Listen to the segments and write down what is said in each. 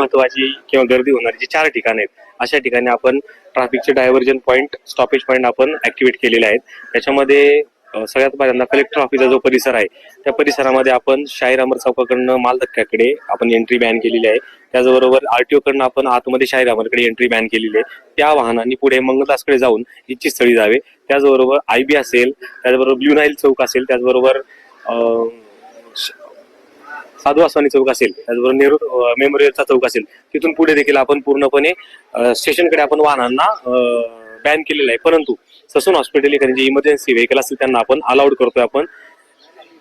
महत्वाची किंवा गर्दी होणारी जी 4 ठिकाणं आहेत, अशा ठिकाणी आपण ट्रॅफिकचे डायव्हर्जन पॉईंट, स्टॉपेज पॉईंट आपण ऍक्टिव्हेट केलेले आहेत. त्याच्यामध्ये सगळ्यात पहिल्यांदा कलेक्टर ऑफिसचा जो परिसर आहे, त्या परिसरामध्ये आपण शाहीर अमर चौकाकडनं माल धक्क्याकडे आपण एंट्री बॅन केलेली आहे. त्याचबरोबर आरटीओ कडनं आपण आतमध्ये शाहीर अमरकडे एंट्री बॅन केलेली आहे. त्या वाहनांनी पुढे मंगलदासकडे जाऊन इच्छित स्थळी जावे. त्याचबरोबर आयबी असेल, त्याचबरोबर ब्ल्यू नाईल चौक असेल, त्याचबरोबर साधू वासवानी चौक असेल, त्याचबरोबर नेहरू मेमोरियलचा चौक असेल, तिथून पुढे देखील आपण पूर्णपणे स्टेशनकडे आपण वाहनांना बॅन केलेलं आहे. परंतु ससून हॉस्पिटल इकडे जे इमर्जन्सी व्हेकल असतील त्यांना आपण अलाउड करतोय. आपण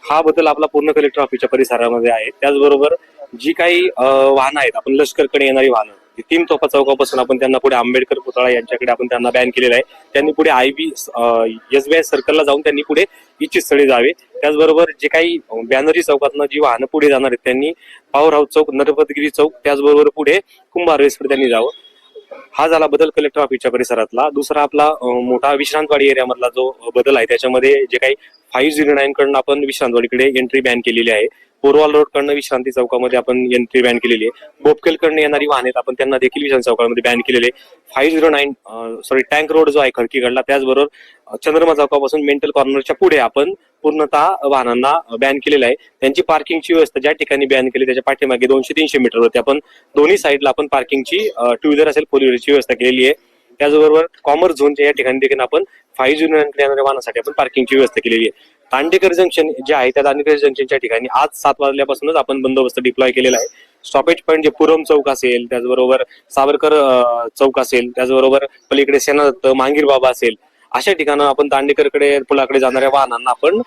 हा बदल आपला पूर्ण कलेक्टर ऑफिसच्या परिसरामध्ये आहे. त्याचबरोबर जी काही वाहनं आहेत, आपण लष्करकडे येणारी वाहनं, तीन तोफा चौकापासून आपण त्यांना पुढे आंबेडकर पुतळा यांच्याकडे आपण त्यांना बॅन केलेलं आहे. त्यांनी पुढे आयबी SBI सर्कलला जाऊन त्यांनी पुढे इच्छित स्थळी जावे. त्याचबरोबर जे काही बॅनर्जी चौकातनं जी वाहनं पुढे जाणार आहेत त्यांनी पॉवर हाऊस चौक, नरपतगिरी चौक, त्याचबरोबर पुढे कुंभार वेसकडे त्यांनी जावं. हा झाला बदल कलेक्टर ऑफिसच्या परिसरातला. दुसरा आपला मोठा विश्रांतवाडी एरियामधला जो बदल आहे, त्याच्यामध्ये जे काही 509 कडनं आपण विश्रांतवाडीकडे एंट्री बॅन केलेली आहे. पोरवाल रोड कडनं विश्रांती चौकामध्ये आपण एंट्री बॅन केलेली आहे. बोपकेलकडनं येणारी वाहने आपण त्यांना देखील विश्रांती चौकामध्ये बॅन केलेले. 509 टँक रोड जो आहे खडकीकडला, त्याचबरोबर चंद्रमा चौकापासून मेंटल कॉर्नरच्या पुढे आपण पूर्णतः वाहनांना बॅन केलेलं आहे. त्यांची पार्किंगची व्यवस्था ज्या ठिकाणी बॅन केली त्याच्या पाठीमागे 200-300 मीटरवरती आपण दोन्ही साईडला आपण पार्किंगची टू व्हीलर असेल, फोर व्हीलरची व्यवस्था केलेली आहे. त्याचबरोबर कॉमर्स झोनच्या या ठिकाणी देखील आपण 509 कडे येणाऱ्या वाहनासाठी आपण पार्किंगची व्यवस्था केलेली आहे. दांडेकर जंक्शन जे आहे त्या दांडेकर जंक्शनच्या ठिकाणी आज 7 वाजल्यापासूनच आपण बंदोबस्त डिप्लॉय केलेला आहे. स्टॉपेज पॉईंट जे पुरम चौक असेल, त्याचबरोबर सावरकर चौक असेल, त्याचबरोबर पलीकडे सेनादत्त, मांगीर बाबा असेल, अशा ठिकाणं आपण दांडेकरकडे पुलाकडे जाणाऱ्या वाहनांना आपण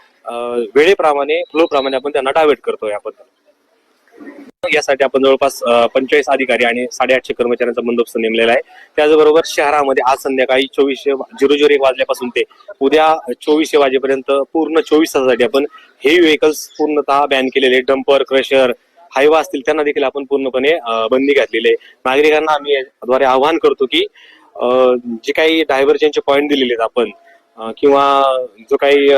वेळेप्रमाणे फ्लो प्रमाणे आपण त्यांना डायव्हर्ट करतोय. आपण यासाठी आपण जवळपास 45 अधिकारी आणि 850 कर्मचाऱ्यांचा बंदोबस्त नेमलेला आहे. त्याचबरोबर शहरामध्ये आज संध्याकाळी 24:00 वाजल्यापासून ते उद्या 24:00 वाजेपर्यंत पूर्ण 24 तासासाठी आपण हेवी व्हेकल्स पूर्णतः बॅन केलेले. डंपर, क्रशर, हायवा असतील त्यांना देखील आपण पूर्णपणे बंदी घातलेली आहे. नागरिकांना आम्ही याद्वारे आवाहन करतो की जे काही डायव्हर्जनचे पॉईंट दिलेले आहेत आपण किंवा जो काही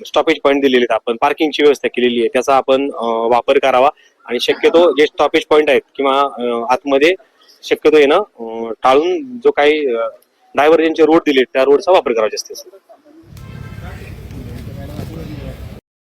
स्टॉपेज पॉईंट दिलेले आहेत आपण, पार्किंगची व्यवस्था केलेली आहे, त्याचा आपण वापर करावा आणि शक्यतो जे स्टॉपेज पॉईंट आहेत किंवा आतमध्ये शक्यतो येणं टाळून जो काही डायव्हर्जनचे रोड दिले त्या रोडचा वापर करावा जास्तीत जास्त.